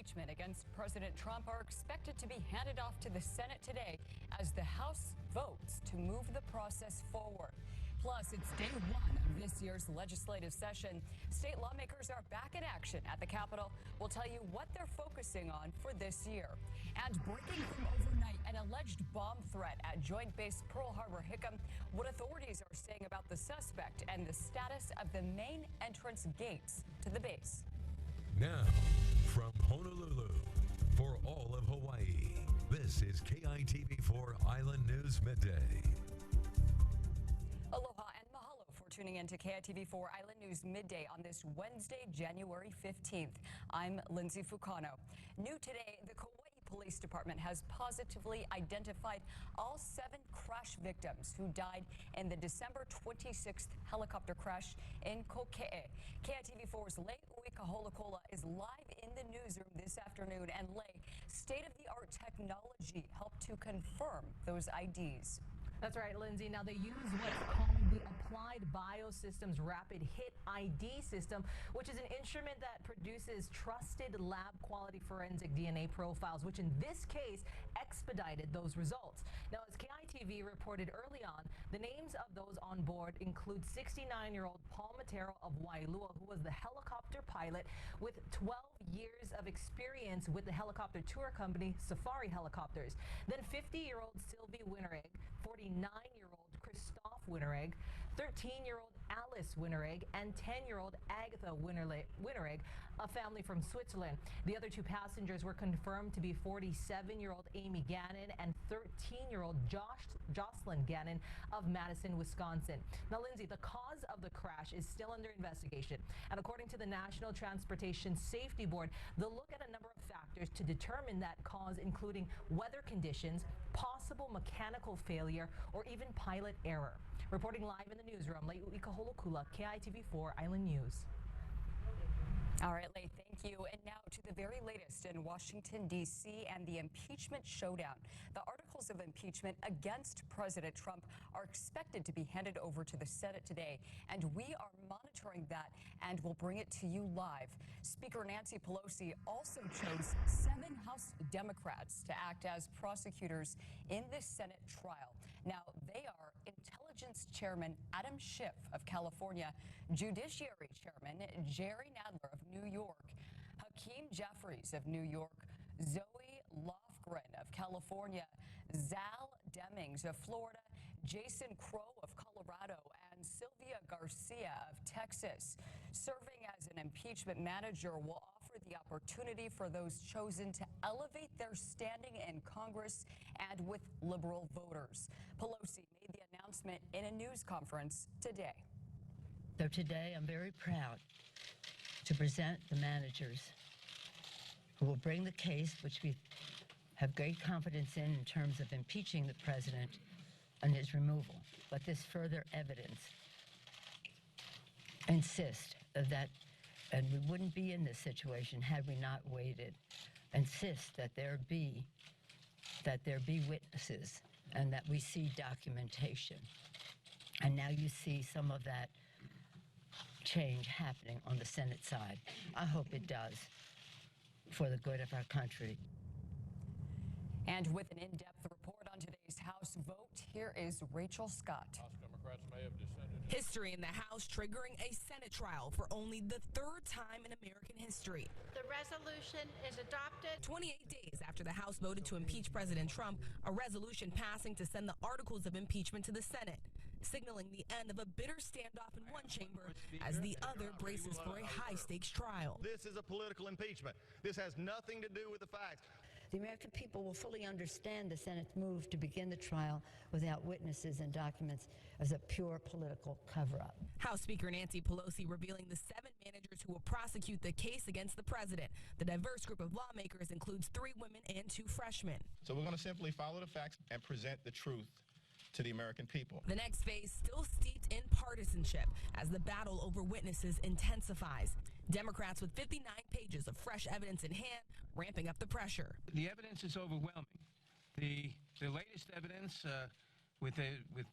impeachment against President Trump are expected to be handed off to the Senate today as the House votes to move the process forward. Plus, it's day one of this year's legislative session. State lawmakers are back in action at the Capitol. We'll tell you what they're focusing on for this year. And breaking from overnight, an alleged bomb threat at Joint Base Pearl Harbor-Hickam, what authorities are saying about the suspect and the status of the main entrance gates to the base. Now, from Honolulu, for all of Hawaii, this is KITV4 Island News Midday. Aloha and mahalo for tuning in to KITV4 Island News Midday on this Wednesday, January 15th. I'm Lindsay Fukano. New today, the Kauai Police Department has positively identified all 7 crash victims who died in the December 26th helicopter crash in Kokee. KITV4's Lei Uikaholokola is live in the newsroom this afternoon, and Lei, state-of-the-art technology helped to confirm those IDs. That's right, Lindsay. Now, they use what's called the Applied Biosystems Rapid Hit ID system, which is an instrument that produces trusted lab-quality forensic DNA profiles, which in this case expedited those results. Now, as KITV reported early on, the names of those on board include 69-year-old Paul Matero of Wailua, who was the helicopter pilot with 12 years of experience with the helicopter tour company Safari Helicopters. Then 50-year-old Sylvie Winteregg, 49-year-old Christophe Winteregg, 13-year-old Alice Winteregg, and 10-year-old Agatha Winteregg, a family from Switzerland. The other 2 passengers were confirmed to be 47-year-old Amy Gannon and 13-year-old Jocelyn Gannon of Madison, Wisconsin. Now, Lindsay, the cause of the crash is still under investigation. And according to the National Transportation Safety Board, they'll look at a number of factors to determine that cause, including weather conditions, possible mechanical failure, or even pilot error. Reporting live in the newsroom, Lei Uikaholokola, KITV4 Island News. All right, Lei, thank you. And now to the very latest in Washington, D.C. and the impeachment showdown. The articles of impeachment against President Trump are expected to be handed over to the Senate today, and we are monitoring that and will bring it to you live. Speaker Nancy Pelosi also chose 7 House Democrats to act as prosecutors in this Senate trial. Now, they are Intelligence Chairman Adam Schiff of California, Judiciary Chairman Jerry Nadler of New York, Hakeem Jeffries of New York, Zoe Lofgren of California, Zal Demings of Florida, Jason Crow of Colorado, and Sylvia Garcia of Texas. Serving as an impeachment manager will offer the opportunity for those chosen to elevate their standing in Congress and with liberal voters. Pelosi made the announcement in a news conference today. So today I'm very proud to present the managers who will bring the case, which we have great confidence in terms of impeaching the president and his removal. But this further evidence insists that, and we wouldn't be in this situation had we not waited, insist that there be witnesses and that we see documentation. And now you see some of that change happening on the Senate side. I hope it does for the good of our country. And with an in-depth report on today's House vote, here is Rachel Scott. House Democrats may have descended. History in the House triggering a Senate trial for only the 3rd time in American history. The resolution is adopted. 28 days after the House voted to impeach President Trump, a resolution passing to send the articles of impeachment to the Senate, signaling the end of a bitter standoff in one chamber as the other braces for a high-stakes trial. This is a political impeachment. This has nothing to do with the facts. The American people will fully understand the Senate's move to begin the trial without witnesses and documents as a pure political cover-up. House Speaker Nancy Pelosi revealing the 7 managers who will prosecute the case against the president. The diverse group of lawmakers includes 3 women and 2 freshmen. So we're going to simply follow the facts and present the truth to the American people. The next phase still steeped in partisanship as the battle over witnesses intensifies. Democrats with 59 pages of fresh evidence in hand, ramping up the pressure. The evidence is overwhelming. The latest evidence with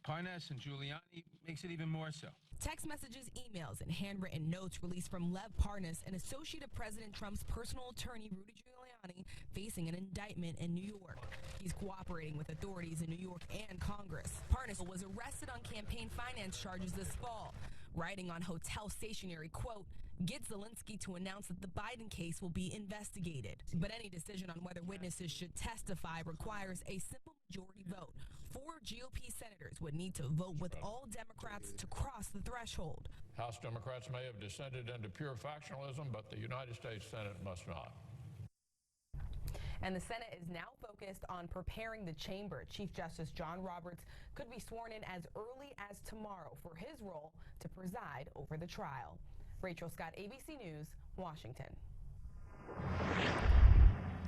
Parnas and Giuliani makes it even more so. Text messages, emails, and handwritten notes released from Lev Parnas, an associate of President Trump's personal attorney, Rudy Giuliani, Giuliani facing an indictment in New York. He's cooperating with authorities in New York and Congress. Parnas was arrested on campaign finance charges this fall, writing on hotel stationery, quote, "Get Zelensky to announce that the Biden case will be investigated." But any decision on whether witnesses should testify requires a simple majority vote. 4 GOP senators would need to vote with all Democrats to cross the threshold. House Democrats may have descended into pure factionalism, but the United States Senate must not. And the Senate is now focused on preparing the chamber. Chief Justice John Roberts could be sworn in as early as tomorrow for his role to preside over the trial. Rachel Scott, ABC News, Washington.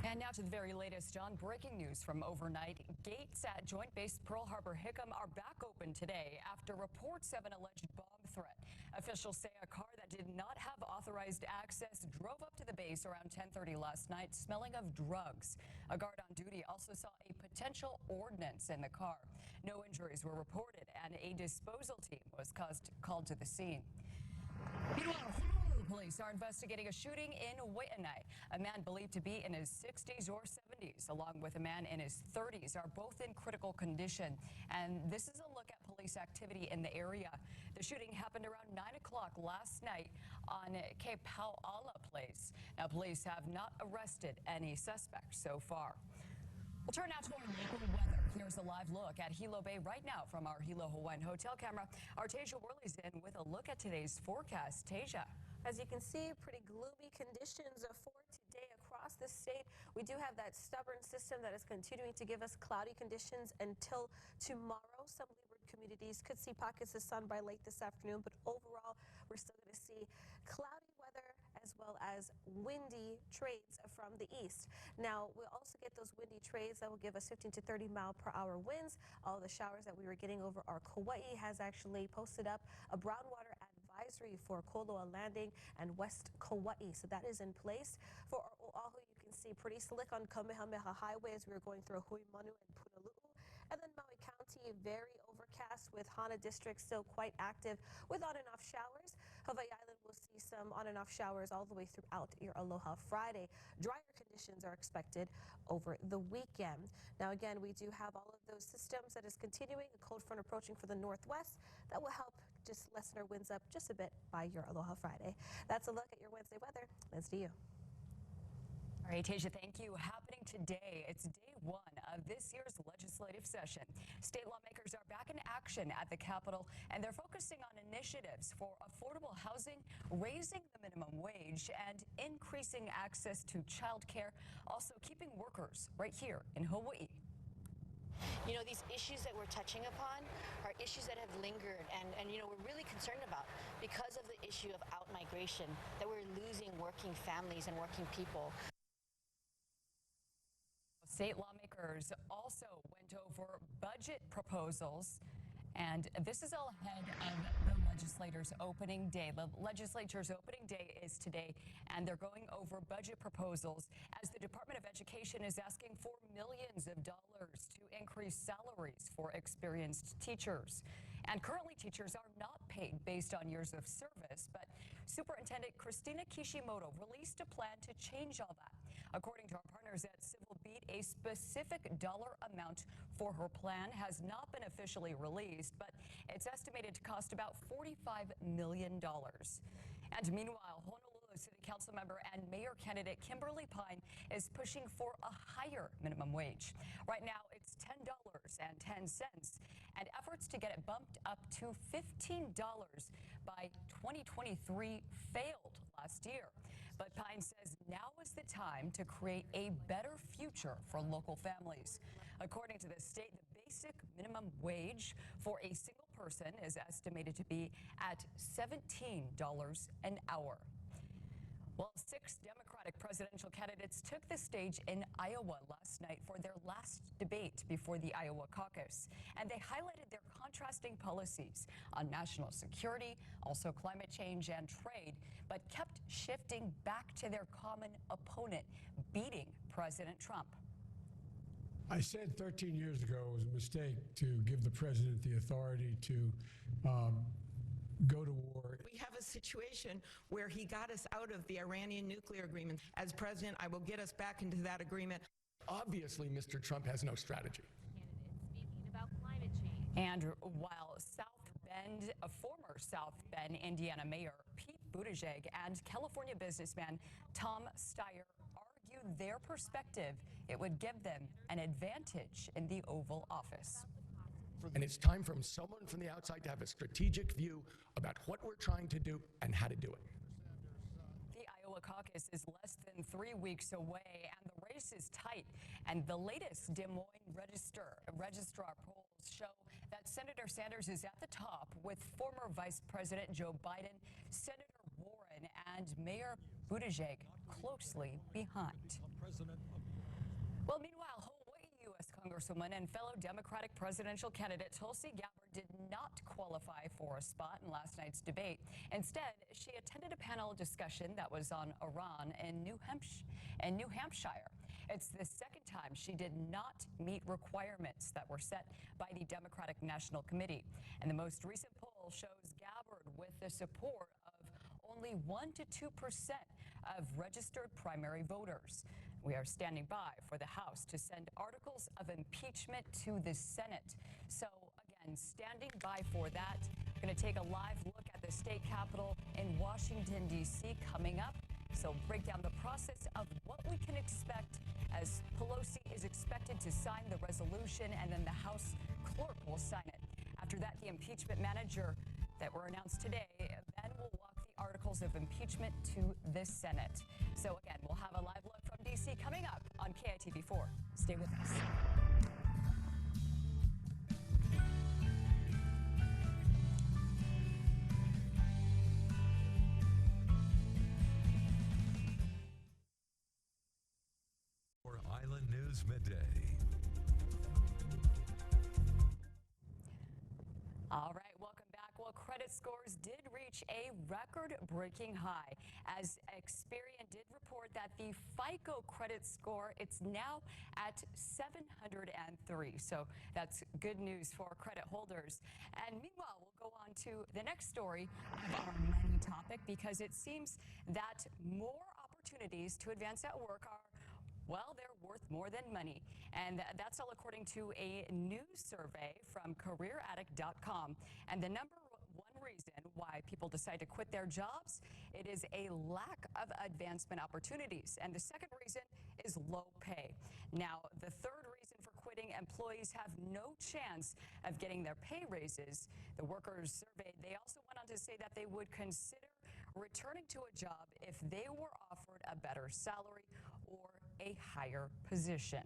And now to the very latest on breaking news from overnight. Gates at Joint Base Pearl Harbor-Hickam are back open today after reports of an alleged bomb threat. Officials say a car that did not have authorized access drove up to the base around 10:30 last night, smelling of drugs. A guard on duty also saw a potential ordnance in the car. No injuries were reported, and a disposal team was called to the scene. Meanwhile, police are investigating a shooting in Whitney. A man believed to be in his 60s or 70s, along with a man in his 30s, are both in critical condition. And this is a look at police activity in the area. The shooting happened around 9 o'clock last night on Kepauala Place. Now, police have not arrested any suspects so far. We'll turn now to our local weather. Here's a live look at Hilo Bay right now from our Hilo Hawaiian hotel camera. Our Tasia Worley's in with a look at today's forecast. Tasia. As you can see, pretty gloomy conditions for today across the state. We do have that stubborn system that is continuing to give us cloudy conditions until tomorrow. Some leeward communities could see pockets of sun by late this afternoon, but overall, we're still going to see cloudy weather as well as windy trades from the east. Now, we'll also get those windy trades that will give us 15 to 30 mile per hour winds. All the showers that we were getting over our Kauai has actually posted up a brown water advisory for Koloa Landing and West Kauai. So that is in place. For Oahu, you can see pretty slick on Kamehameha Highway as we were going through Huimanu and Punalu'u. And then Maui County, very overcast with Hana District still quite active with on and off showers. Hawaii Island will see some on and off showers all the way throughout your Aloha Friday. Drier conditions are expected over the weekend. Now again, we do have all of those systems that is continuing. A cold front approaching for the northwest that will help just lessen our winds up just a bit by your Aloha Friday. That's a look at your Wednesday weather. Let's do you. All right, Tasia, thank you. Happening today, it's day one of this year's legislative session. State lawmakers are back in action at the Capitol, and they're focusing on initiatives for affordable housing, raising the minimum wage, and increasing access to child care, also keeping workers right here in Hawaii. You know, these issues that we're touching upon are issues that have lingered and you know, we're really concerned about because of the issue of out-migration, that we're losing working families and working people. State lawmakers also went over budget proposals, and this is all ahead of the legislature's opening day. The legislature's opening day is today, and they're going over budget proposals as the Department of Education is asking for millions of dollars to increase salaries for experienced teachers. And currently, teachers are not paid based on years of service, but Superintendent Christina Kishimoto released a plan to change all that. According to our partners at Civil Beat, a specific dollar amount for her plan has not been officially released, but it's estimated to cost about $45 million. And meanwhile, Honolulu City Council member and mayor candidate Kimberly Pine is pushing for a higher minimum wage. Right now, it's $10.10, and efforts to get it bumped up to $15 by 2023 failed last year. But Pine says now is the time to create a better future for local families. According to the state, the basic minimum wage for a single person is estimated to be at $17 an hour. Well, 6 Democratic presidential candidates took the stage in Iowa last night for their last debate before the Iowa caucus, and they highlighted their contrasting policies on national security, also climate change and trade, but kept shifting back to their common opponent, beating President Trump. I said 13 years ago it was a mistake to give the president the authority to go to war. We have a situation where he got us out of the Iranian nuclear agreement. As president, I will get us back into that agreement. Obviously, Mr. Trump has no strategy. Speaking about climate change. And while a former South Bend, Indiana Mayor Pete Buttigieg and California businessman Tom Steyer argue their perspective, it would give them an advantage in the Oval Office. And it's time for someone from the outside to have a strategic view about what we're trying to do and how to do it. The Iowa caucus is less than 3 weeks away, and the race is tight. And the latest Des Moines registrar polls show that Senator Sanders is at the top, with former Vice President Joe Biden, Senator Warren, and Mayor Buttigieg closely behind. Well, meanwhile, Hawaii U.S. Congresswoman and fellow Democratic presidential candidate Tulsi Gabbard did not qualify for a spot in last night's debate. Instead, she attended a panel discussion that was on Iran in New Hampshire. It's the second time she did not meet requirements that were set by the Democratic National Committee. And the most recent poll shows Gabbard with the support of only 1 to 2% of registered primary voters. We are standing by for the House to send articles of impeachment to the Senate. So again, standing by for that. We're going to take a live look at the state capitol in Washington, D.C. coming up. So break down the process of what we can expect as Pelosi is expected to sign the resolution, and then the House clerk will sign it. After that, the impeachment manager that were announced today then will walk the articles of impeachment to the Senate. So again, we'll have a live look from D.C. coming up on KITV4. Stay with us. For Island News Midday. All right, welcome back. Well, credit scores did reach a record-breaking high as Experian did report that the FICO credit score, it's now at 703. So that's good news for credit holders. And meanwhile, we'll go on to the next story of our money topic, because it seems that more opportunities to advance at work are, well, they're worth more than money. And that's all according to a new survey from CareerAddict.com. And the number one reason why people decide to quit their jobs, it is a lack of advancement opportunities. And the second reason is low pay. Now, the third reason for quitting, employees have no chance of getting their pay raises. The workers surveyed, they also went on to say that they would consider returning to a job if they were offered a better salary or a higher position.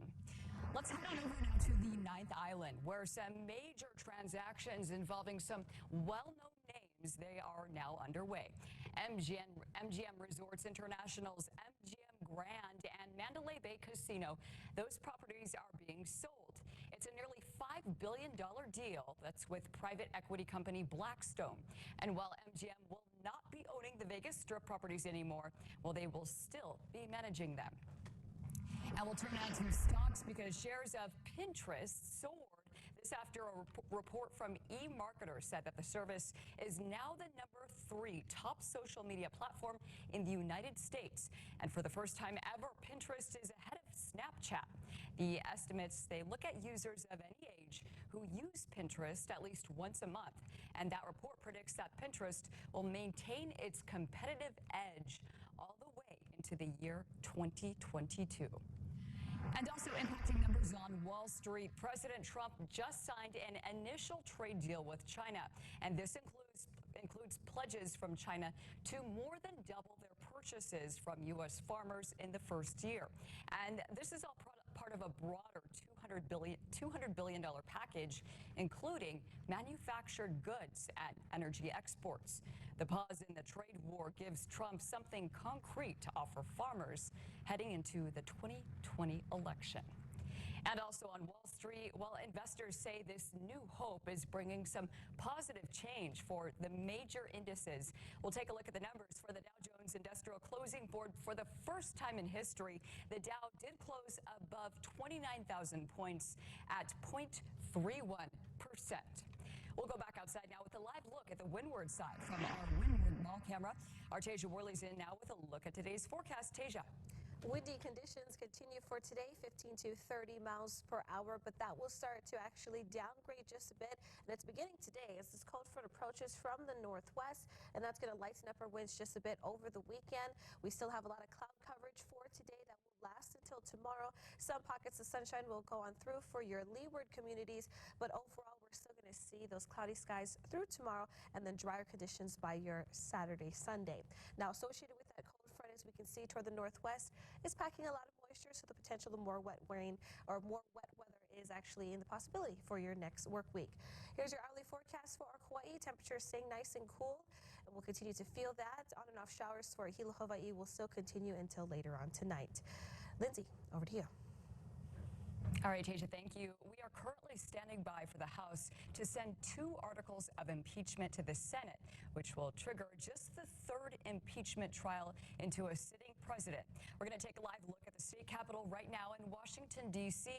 Let's head on over now to the 9th Island, where some major transactions involving some well-known names, they are now underway. MGM Resorts International's MGM Grand and Mandalay Bay Casino, those properties are being sold. It's a nearly $5 billion deal that's with private equity company Blackstone. And while MGM will not be owning the Vegas Strip properties anymore, well, they will still be managing them. And we'll turn now to stocks, because shares of Pinterest soared. This after a report from eMarketer said that the service is now the #3 top social media platform in the United States. And for the first time ever, Pinterest is ahead of Snapchat. The estimates, they look at users of any age who use Pinterest at least once a month. And that report predicts that Pinterest will maintain its competitive edge all the way into the year 2022. And also impacting numbers on Wall Street, President Trump just signed an initial trade deal with China. And this includes pledges from China to more than double their purchases from U.S. farmers in the first year. And this is all part of a broader $200 billion package, including manufactured goods and energy exports. The pause in the trade war gives Trump something concrete to offer farmers heading into the 2020 election. And also on Wall Street, while investors say this new hope is bringing some positive change for the major indices. We'll take a look at the numbers for the Dow Jones Industrial Closing Board. For the first time in history, the Dow did close above 29,000 points at 0.31%. We'll go back outside now with a live look at the windward side from our windward mall camera. Our Tasia Worley's in now with a look at today's forecast. Tasia. Windy conditions continue for today, 15 to 30 miles per hour, but that will start to actually downgrade just a bit. And it's beginning today as this cold front approaches from the northwest, and that's going to lighten up our winds just a bit over the weekend. We still have a lot of cloud coverage for today that will last until tomorrow. Some pockets of sunshine will go on through for your leeward communities, but overall we're still going to see those cloudy skies through tomorrow and then drier conditions by your Saturday, Sunday. Now, associated with that cold front, as we can see toward the northwest, is packing a lot of moisture, so the potential of more wet rain or more wet weather is actually in the possibility for your next work week. Here's your hourly forecast for our Hawaii. Temperatures staying nice and cool, and we'll continue to feel that. On and off showers for Hilo, Hawaii will still continue until later on tonight. Lindsay, over to you. All right, Tasia, thank you. We are currently standing by for the House to send 2 articles of impeachment to the Senate, which will trigger just the 3rd impeachment trial into a sitting president. We're going to take a live look at the state capitol right now in Washington, D.C.,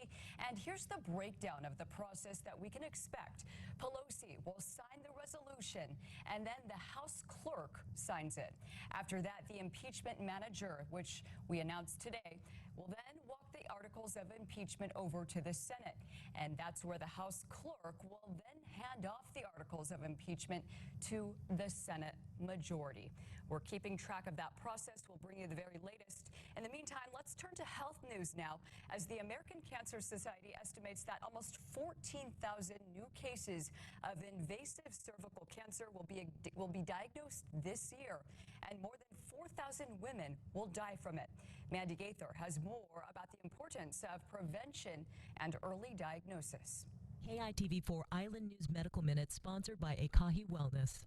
and here's the breakdown of the process that we can expect. Pelosi will sign the resolution, and then the House clerk signs it. After that, the impeachment manager, which we announced today, will then walk the articles of impeachment over to the Senate. And that's where the House clerk will then hand off the articles of impeachment to the Senate majority. We're keeping track of that process. We'll bring you the very latest. In the meantime, let's turn to health news now, as the American Cancer Society estimates that almost 14,000 new cases of invasive cervical cancer will be diagnosed this year, and more than 4,000 women will die from it. Mandy Gaither has more about the importance of prevention and early diagnosis. KITV4 Island News Medical Minute, sponsored by Ekahi Wellness.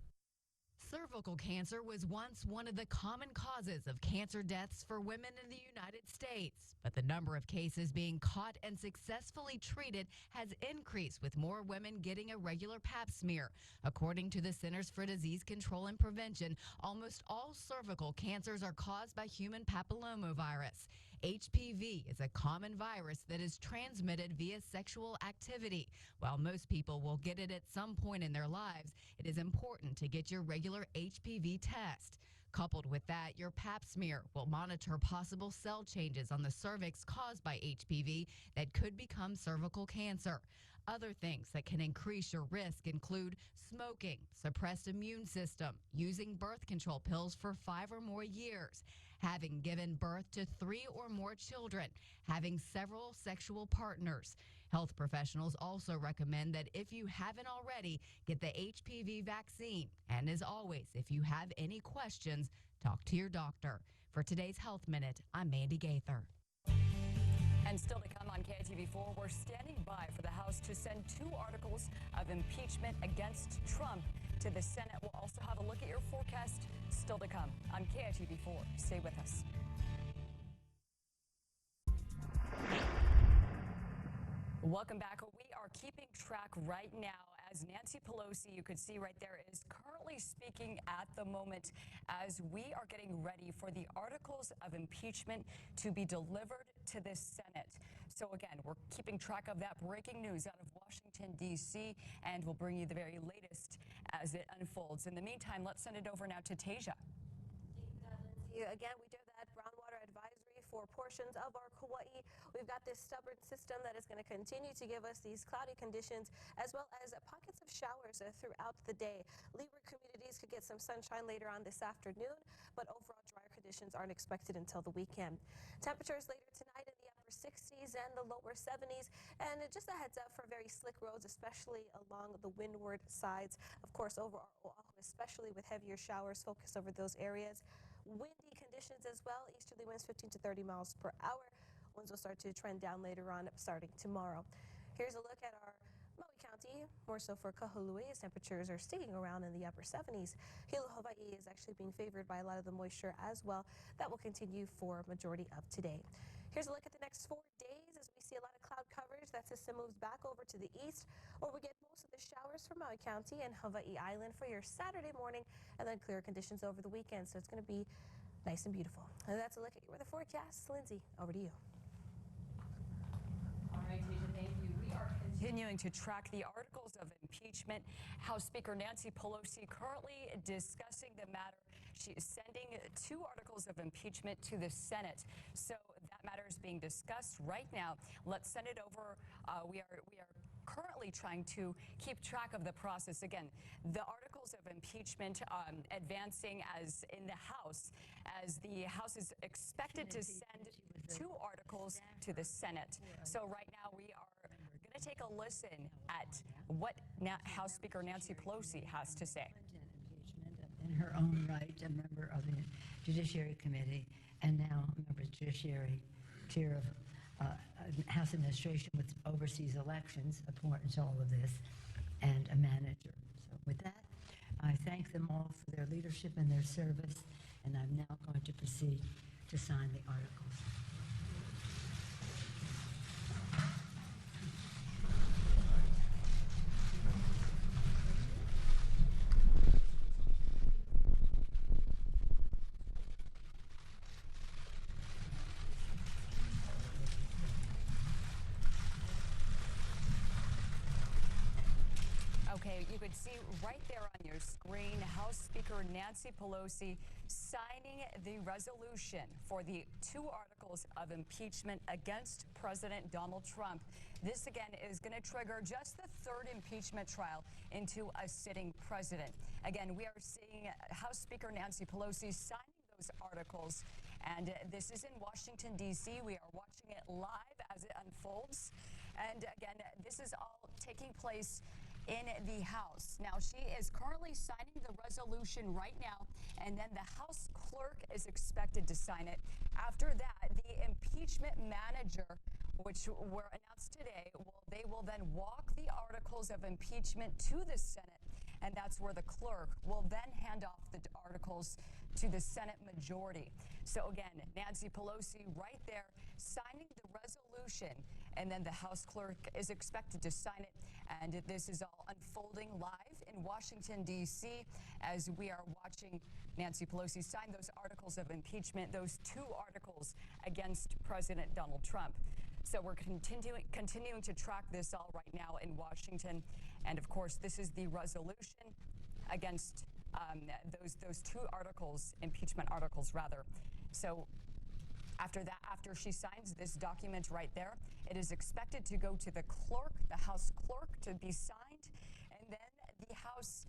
Cervical cancer was once one of the common causes of cancer deaths for women in the United States, but the number of cases being caught and successfully treated has increased, with more women getting a regular pap smear. According to the Centers for Disease Control and Prevention, almost all cervical cancers are caused by human papillomavirus. HPV is a common virus that is transmitted via sexual activity. While most people will get it at some point in their lives, it is important to get your regular HPV test. Coupled with that, your pap smear will monitor possible cell changes on the cervix caused by HPV that could become cervical cancer. Other things that can increase your risk include smoking, suppressed immune system, using birth control pills for 5 or more years, having given birth to 3 or more children, having several sexual partners. Health professionals also recommend that if you haven't already, get the HPV vaccine. And as always, if you have any questions, talk to your doctor. For today's Health Minute, I'm Mandy Gaither. And still to come on KITV4, we're standing by for the House to send 2 articles of impeachment against Trump to the Senate. We'll also have a look at your forecast still to come on KITV4. Stay with us. Welcome back. We are keeping track right now as Nancy Pelosi, you could see right there, is currently speaking at the moment as we are getting ready for the articles of impeachment to be delivered to the Senate. So again, we're keeping track of that breaking news out of Washington, D.C., and we'll bring you the very latest as it unfolds. In the meantime, let's send it over now to Tasia. Again, we do have that groundwater advisory for portions of our Kauai. We've got this stubborn system that is going to continue to give us these cloudy conditions, as well as pockets of showers throughout the day. Leeward communities could get some sunshine later on this afternoon, but overall drier conditions aren't expected until the weekend. Temperatures later tonight in the upper 60s and the lower 70s, and just a heads up for very slick roads, especially along the windward sides. Of course, overall, especially with heavier showers, focus over those areas. Windy conditions as well, easterly winds 15 to 30 miles per hour. Winds will start to trend down later on, starting tomorrow. Here's a look at our Maui County, more so for Kahului, as temperatures are sticking around in the upper 70s. Hilo, Hawaii is actually being favored by a lot of the moisture as well. That will continue for a majority of today. Here's a look at the next 4 days as we see a lot of cloud coverage. That system moves back over to the east, where we get most of the showers from Maui County and Hawaii Island for your Saturday morning, and then clear conditions over the weekend. So it's going to be nice and beautiful. And that's a look at your weather forecast. Lindsay, over to you. All right, Tasia, thank you. We are continuing to track the articles of impeachment. House Speaker Nancy Pelosi currently discussing the matter. She is sending 2 articles of impeachment to the Senate. So that matter is being discussed right now. Let's send it over. We are currently trying to keep track of the process. Again, the articles of impeachment advancing as in the House, as the House is expected to send 2 articles to the Senate. So right now we are going to take a listen at what House Speaker Nancy Pelosi has to say. In her own right, a member of the Judiciary Committee, and now a member of the Judiciary, chair of House Administration, which oversees elections, important to all of this, and a manager. So with that, I thank them all for their leadership and their service, and I'm now going to proceed to sign the articles. Okay, you could see right there on your screen House Speaker Nancy Pelosi signing the resolution for the 2 articles of impeachment against President Donald Trump. This again is going to trigger just the 3rd impeachment trial into a sitting president. Again, we are seeing House Speaker Nancy Pelosi signing those articles, and this is in Washington, D.C. We are watching it live as it unfolds. And again, this is all taking place in the House. Now, she is currently signing the resolution right now, and then the House clerk is expected to sign it. After that, the impeachment manager, which were announced today, they will then walk the articles of impeachment to the Senate, and that's where the clerk will then hand off the articles to the Senate majority. So again, Nancy Pelosi right there signing the resolution, and then the House clerk is expected to sign it. And this is all unfolding live in Washington, D.C. as we are watching Nancy Pelosi sign those articles of impeachment, those 2 articles against President Donald Trump. So we're continuing to track this all right now in Washington. And of course, this is the resolution against those 2 articles, impeachment articles rather. So after she signs this document right there, it is expected to go to the clerk, the House clerk, to be signed, and then the House,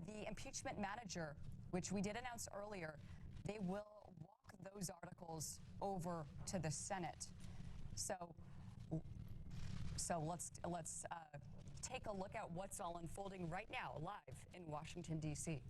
the impeachment manager, which we did announce earlier, they will walk those articles over to the Senate. So let's take a look at what's all unfolding right now, live in Washington, D.C.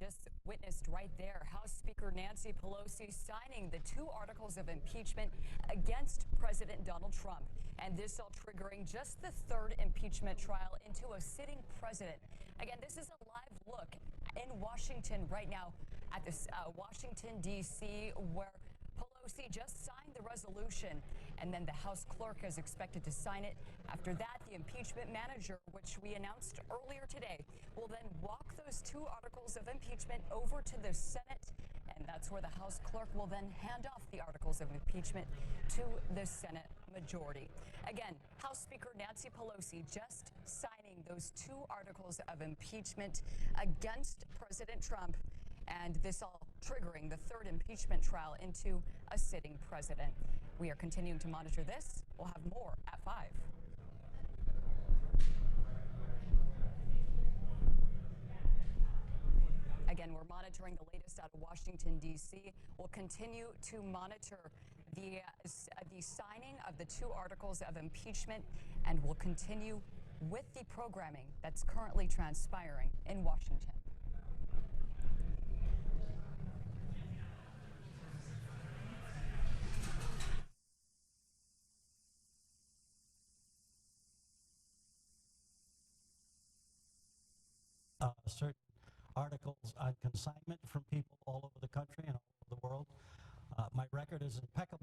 just witnessed right there House Speaker Nancy Pelosi signing the 2 articles of impeachment against President Donald Trump. And this all triggering just the 3rd impeachment trial into a sitting president. Again, this is a live look in Washington right now at this Washington, D.C., where Pelosi just signed the resolution, and then the House clerk is expected to sign it. After that, the impeachment manager, which we announced earlier today, will then walk those 2 articles of impeachment over to the Senate, and that's where the House clerk will then hand off the articles of impeachment to the Senate majority. Again, House Speaker Nancy Pelosi just signing those 2 articles of impeachment against President Trump, and this all triggering the 3rd impeachment trial into a sitting president. We are continuing to monitor this. We'll have more at 5. Again, we're monitoring the latest out of Washington, D.C. We'll continue to monitor the signing of the 2 articles of impeachment, and we'll continue with the programming that's currently transpiring in Washington. Certain articles on consignment from people all over the country and all over the world. My record is impeccable.